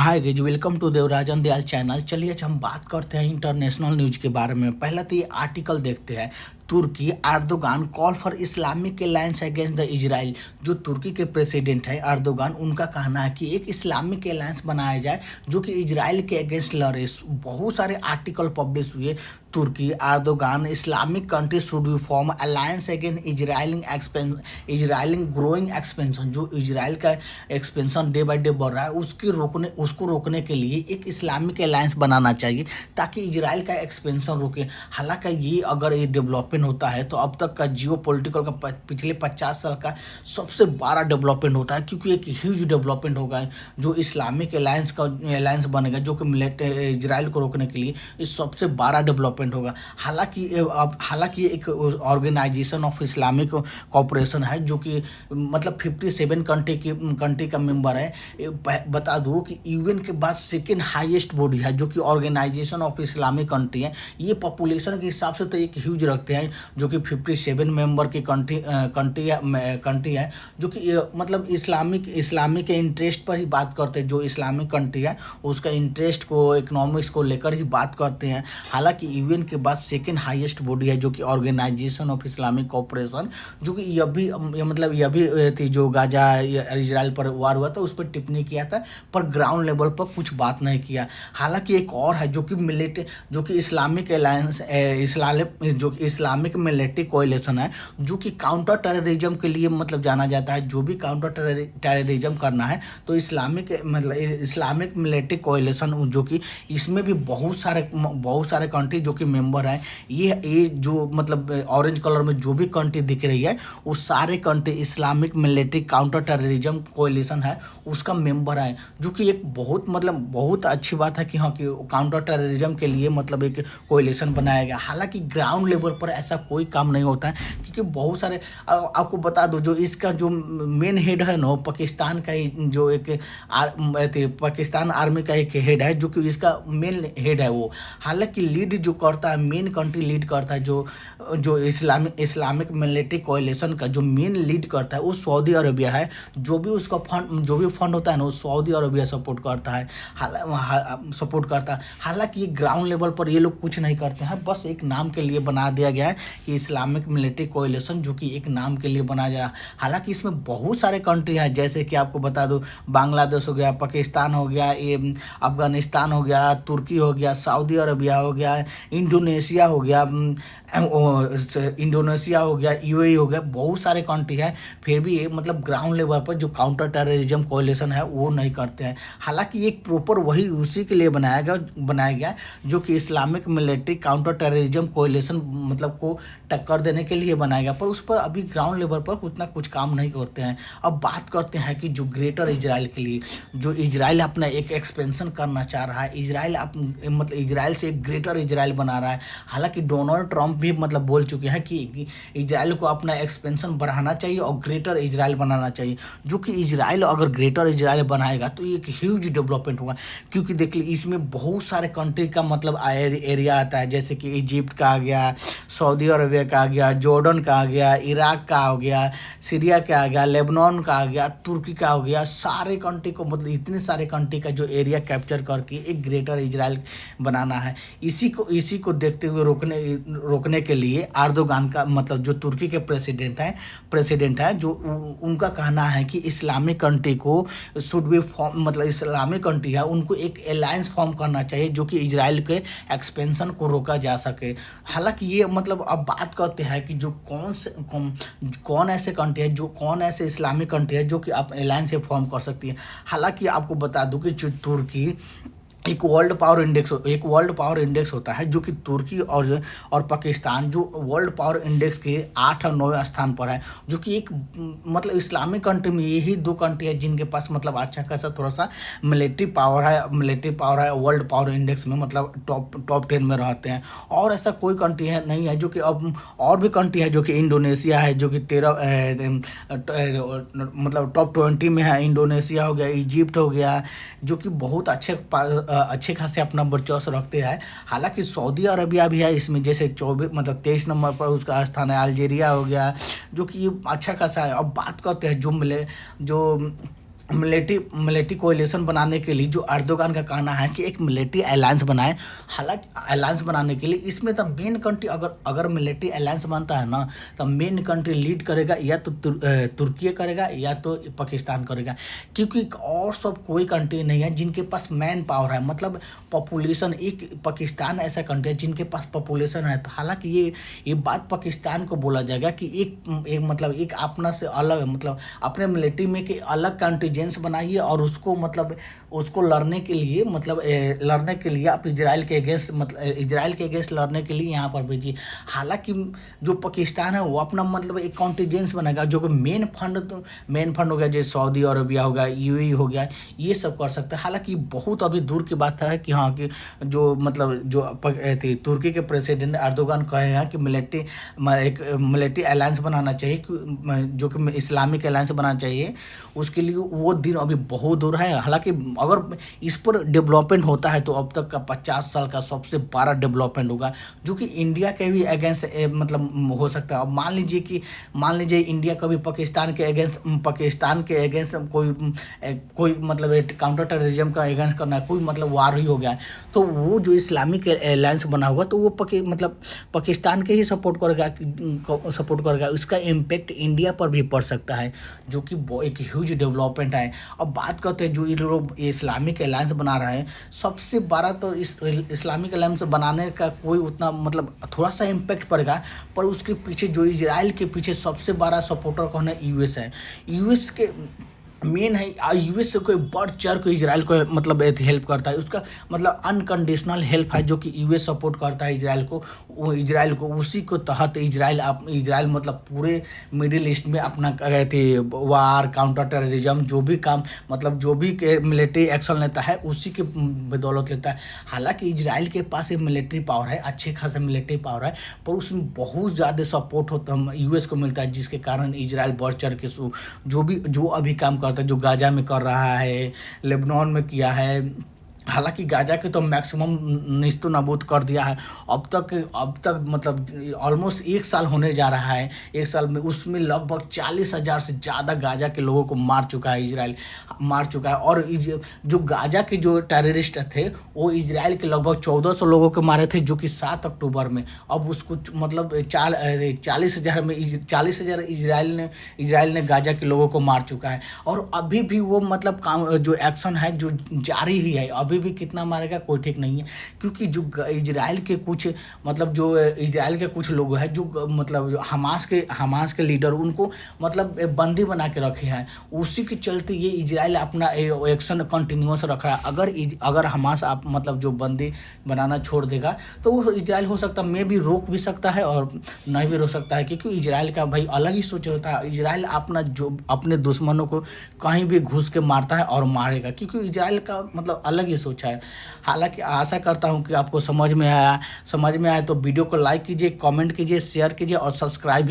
Hi guys, welcome to Devarajan Dayal channel. चलिए आज हम बात करते हैं इंटरनेशनल न्यूज के बारे में। पहला तो ये आर्टिकल देखते हैं। Turkey Erdogan call for Islamic alliance against the Israel. जो तुर्की के प्रेसिडेंट है अर्दोगान, उनका कहना है कि एक इस्लामिक अलायंस बनाया जाए जो कि इजराइल के अगेंस्ट लड़े। बहुत सारे आर्टिकल पब्लिश हुए। Turkey Erdogan Islamic country should be form alliance against Israel's growing expansion. जो इजराइल का एक्सपेंशन डे बाय डे बढ़ रहा है उसको रोकने के लिए एक इस्लामिक अलायंस बनाना चाहिए ताकि इजराइल का एक्सपेंशन रुके। हालांकि ये अगर ये डेवलपमेंट होता है तो अब तक का जियो पॉलिटिकल का पिछले 50 साल का सबसे बड़ा डेवलपमेंट होता है, क्योंकि एक ह्यूज डेवलपमेंट होगा जो इस्लामिक अलायंस बनेगा जो कि इजराइल को रोकने के लिए इस सबसे बड़ा डेवलपमेंट होगा। हालांकि एक ऑर्गेनाइजेशन ऑफ इस्लामिक कॉपरेशन है जो कि मतलब 57 कंट्री का मेंबर है। बता दूं कि यूएन के बाद सेकेंड हाईएस्ट बॉडी है जो कि ऑर्गेनाइजेशन ऑफ इस्लामिक कंट्री है। ये पॉपुलेशन के हिसाब से तो एक ह्यूज रखते हैं जो कि 57 मेंबर की कंट्री है जो कि मतलब इस्लामिक के इंटरेस्ट पर ही बात करते हैं। जो इस्लामिक कंट्री है उसका इंटरेस्ट को इकोनॉमिक्स को लेकर ही बात करते हैं। हालांकि यूएन के बाद सेकेंड हाईएस्ट बॉडी है जो कि ऑर्गेनाइजेशन ऑफ इस्लामिक कॉपरेशन, जो कि यह भी थी जो गाजा इजराइल पर वार हुआ था उस पर टिप्पणी किया था, पर ग्राउंड लेवल पर कुछ बात नहीं किया। हालांकि एक और है जो कि इस्लामिक अलायंस जो इस्लामिक मिलिट्री कोएलिशन है जो कि काउंटर टेररिज्म के लिए मतलब जाना जाता है। जो भी काउंटर टेररिज्म करना है तो इस्लामिक मिलिट्री कोएलिशन, जो कि इसमें भी बहुत सारे कंट्री जो कि मेंबर हैं। ये जो मतलब ऑरेंज कलर में जो भी कंट्री दिख रही है वो सारे country Islamic military counter terrorism coalition है उसका मेंबर है, जो कि एक बहुत अच्छी बात है कि हाँ कि काउंटर टेररिज्म के लिए मतलब एक कोएलिशन बनाया गया। हालांकि ग्राउंड लेवल पर ऐसा कोई काम नहीं होता है, क्योंकि बहुत सारे आपको बता दो जो इसका जो मेन हेड है ना पाकिस्तान का ही, जो एक पाकिस्तान आर्मी का एक हेड है जो कि इसका मेन हेड है वो। हालांकि लीड जो करता है मेन कंट्री लीड करता है जो इस्लामिक मिलिट्री कोएलिशन का जो मेन लीड करता है वो सऊदी अरबिया है। जो भी फंड होता है ना वो सऊदी अरबिया सपोर्ट करता है। हालांकि ये ग्राउंड लेवल पर ये लोग कुछ नहीं करते हैं, बस एक नाम के लिए बना दिया गया है कि इस्लामिक मिलिट्री कोएलिशन, जो कि एक नाम के लिए बनाया गया। हालांकि इसमें बहुत सारे कंट्री हैं, जैसे कि आपको बता दूं बांग्लादेश हो गया, पाकिस्तान हो गया, ये अफगानिस्तान हो गया, तुर्की हो गया, सऊदी अरबिया हो गया, इंडोनेशिया हो गया, यूएई हो गया, बहुत सारे कंट्री है। फिर भी ये मतलब ग्राउंड लेवल पर जो काउंटर टेररिज्म कोएलिशन है वो नहीं करते हैं। हालांकि एक प्रॉपर वही उसी के लिए बनाया गया जो कि Islamic military counter terrorism coalition मतलब को टक्कर देने के लिए बनाया गया, पर उस पर अभी ग्राउंड लेवल पर उतना कुछ काम नहीं करते हैं। अब बात करते हैं कि जो ग्रेटर इजराइल के लिए जो इजराइल अपना एक एक्सपेंशन करना चाह रहा है, इजराइल से एक ग्रेटर इजराइल बना रहा है। हालांकि डोनाल्ड ट्रंप भी मतलब बोल चुके हैं कि इजराइल को अपना एक्सपेंशन बढ़ाना चाहिए और ग्रेटर इजराइल बनाना चाहिए। जो कि इजराइल अगर ग्रेटर इजराइल बनाएगा तो एक ह्यूज डेवलपमेंट होगा, क्योंकि देखिए इसमें बहुत सारे कंट्री का मतलब एरिया आता है, जैसे कि इजिप्ट का आ गया, सऊदी अरबिया का आ गया, जॉर्डन का आ गया, इराक का हो गया, सीरिया का आ गया, लेबनान का आ गया, तुर्की का हो गया। सारे कंट्री को मतलब इतने सारे कंट्री का जो एरिया कैप्चर करके एक ग्रेटर इजराइल बनाना है। इसी को देखते हुए रोकने के लिए अर्दोगान का मतलब जो तुर्की के प्रेसिडेंट है जो उनका कहना है कि इस्लामिक कंट्री को शुड बी फॉर्म मतलब इस्लामिक कंट्री है उनको एक अलायंस फॉर्म करना चाहिए जो कि इजराइल के एक्सपेंशन को रोका जा सके। हालांकि ये मतलब अब बात करते हैं कि जो कौन ऐसे इस्लामिक कंट्री है जो कि आप अलायंस से फॉर्म कर सकती है। हालांकि आपको बता दूं कि जो तुर्की एक वर्ल्ड पावर इंडेक्स होता है, जो कि तुर्की और पाकिस्तान जो वर्ल्ड पावर इंडेक्स के 8 और 9 स्थान पर है। जो कि एक मतलब इस्लामिक कंट्री में यही 2 कंट्री है जिनके पास मतलब अच्छा खासा थोड़ा सा मिलिट्री पावर है वर्ल्ड पावर इंडेक्स में, मतलब टॉप 10 में रहते हैं। और ऐसा कोई कंट्री है नहीं है जो कि अब और भी कंट्री है जो कि इंडोनेशिया है जो कि 13 मतलब टॉप 20 में है। इंडोनेशिया हो गया, इजिप्ट हो गया, जो कि बहुत अच्छे खासे अपना वर्चस्व रखते हैं। हालांकि सऊदी अरबिया भी है इसमें, जैसे 23 नंबर पर उसका स्थान है। अल्जीरिया हो गया जो कि अच्छा खासा है। अब बात करते हैं जो मिलिट्री मिलिट्री कोएलिशन बनाने के लिए जो अर्दोगान का कहना है कि एक मिलिट्री अलायंस बनाए। हालांकि अलायंस बनाने के लिए इसमें तो मेन कंट्री, अगर अगर मिलिट्री अलायंस बनता है ना, तो मेन कंट्री लीड करेगा या तो तुर्की करेगा या तो पाकिस्तान करेगा, क्योंकि और सब कोई कंट्री नहीं है जिनके पास मैन पावर है, मतलब पॉपुलेशन। एक पाकिस्तान ऐसा कंट्री है जिनके पास पॉपुलेशन है। तो हालांकि ये बात पाकिस्तान को बोला जाएगा कि एक मतलब एक अपना से अलग, मतलब अपने मिलिट्री में कि अलग कंटीजेंस बनाइए और उसको मतलब उसको लड़ने के लिए, मतलब लड़ने के लिए आप इजराइल के अगेंस्ट, मतलब इजराइल के अगेंस्ट लड़ने के लिए यहाँ पर भेजिए। हालांकि जो पाकिस्तान है वो अपना मतलब एक कॉन्टीजेंस बनाएगा, जो कि मेन फंड हो गया, जैसे सऊदी अरबिया हो गया, यूएई हो गया, ये सब कर सकता है। हालांकि बहुत अभी दूर की बात है कि हाँ कि जो मतलब जो तुर्की के प्रेसिडेंट अर्दोगान कहे हैं कि एक मिलिट्री अलायंस बनाना चाहिए, जो कि इस्लामिक अलायंस बनाना चाहिए, उसके लिए वो दिन अभी बहुत दूर है। हालांकि अगर इस पर डेवलपमेंट होता है तो अब तक का 50 साल का सबसे बड़ा डेवलपमेंट होगा, जो कि इंडिया के भी अगेंस्ट मतलब हो सकता है। अब मान लीजिए इंडिया कभी पाकिस्तान के अगेंस्ट कोई मतलब काउंटर टेररिज्म का अगेंस्ट करना है, कोई मतलब वार ही हो गया है, तो वो जो इस्लामिक अलायंस बना होगा तो वो मतलब पाकिस्तान के ही सपोर्ट करेगा। उसका इम्पेक्ट इंडिया पर भी पड़ सकता है, जो कि एक ह्यूज डेवलपमेंट है। अब बात करते हैं जो ये लोग इस्लामिक अलायंस बना रहे हैं, सबसे बड़ा तो इस इस्लामिक अलायंस बनाने का कोई उतना मतलब थोड़ा सा इम्पेक्ट पड़ेगा, पर उसके पीछे जो इजराइल के पीछे सबसे बड़ा सपोर्टर कौन है? यूएस है। यूएस के मेन है, यूएस से कोई बढ़ चढ़ के इजराइल को मतलब हेल्प करता है, उसका मतलब अनकंडीशनल हेल्प है, जो कि यूएस सपोर्ट करता है इजराइल को। वो इजराइल को उसी को तहत इजराइल मतलब पूरे मिडिल ईस्ट में अपना गए थे वार, काउंटर टेररिज्म, जो भी काम मतलब जो भी मिलिट्री एक्शन लेता है उसी के बदौलत लेता है। हालांकि इजराइल के पास एक मिलिट्री पावर है, अच्छे खासे मिलिट्री पावर है, पर उसमें बहुत ज़्यादा सपोर्ट होता यूएस को मिलता है, जिसके कारण इजराइल बढ़ चढ़ के जो अभी काम करता है, जो गाजा में कर रहा है, लेबनान में किया है। हालांकि गाजा के तो मैक्सिमम निस्तो नाबूद कर दिया है। अब तक मतलब ऑलमोस्ट 1 साल होने जा रहा है। 1 साल में उसमें लगभग 40,000 से ज़्यादा गाजा के लोगों को मार चुका है, इजराइल मार चुका है। और जो गाजा के जो टेररिस्ट थे वो इजराइल के लगभग 1400 लोगों को मारे थे, जो कि 7 अक्टूबर में। अब उसको मतलब 40,000 इजराइल ने गाजा के लोगों को मार चुका है। और अभी भी वो मतलब काम जो एक्शन है जो जारी ही है, अभी भी कितना मारेगा कोई ठीक नहीं है, क्योंकि जो इजराइल के कुछ लोग हैं जो मतलब हमास के लीडर उनको मतलब बंदी बना के रखे हैं, उसी के चलते ये इजराइल अपना एक्शन कंटिन्यूस रख रहा है। अगर हमास आप मतलब जो बंदी बनाना छोड़ देगा तो वो इजराइल हो सकता है मे भी रोक भी सकता है और नहीं भी रोक सकता है, क्योंकि इजराइल का भाई अलग ही सोच होता है। इजराइल अपने दुश्मनों को कहीं भी घुस के मारता है और मारेगा, क्योंकि इजराइल का मतलब अलग ही सोचा है। हालांकि आशा करता हूं कि आपको समझ में आया तो वीडियो को लाइक कीजिए, कमेंट कीजिए, शेयर कीजिए और सब्सक्राइब भी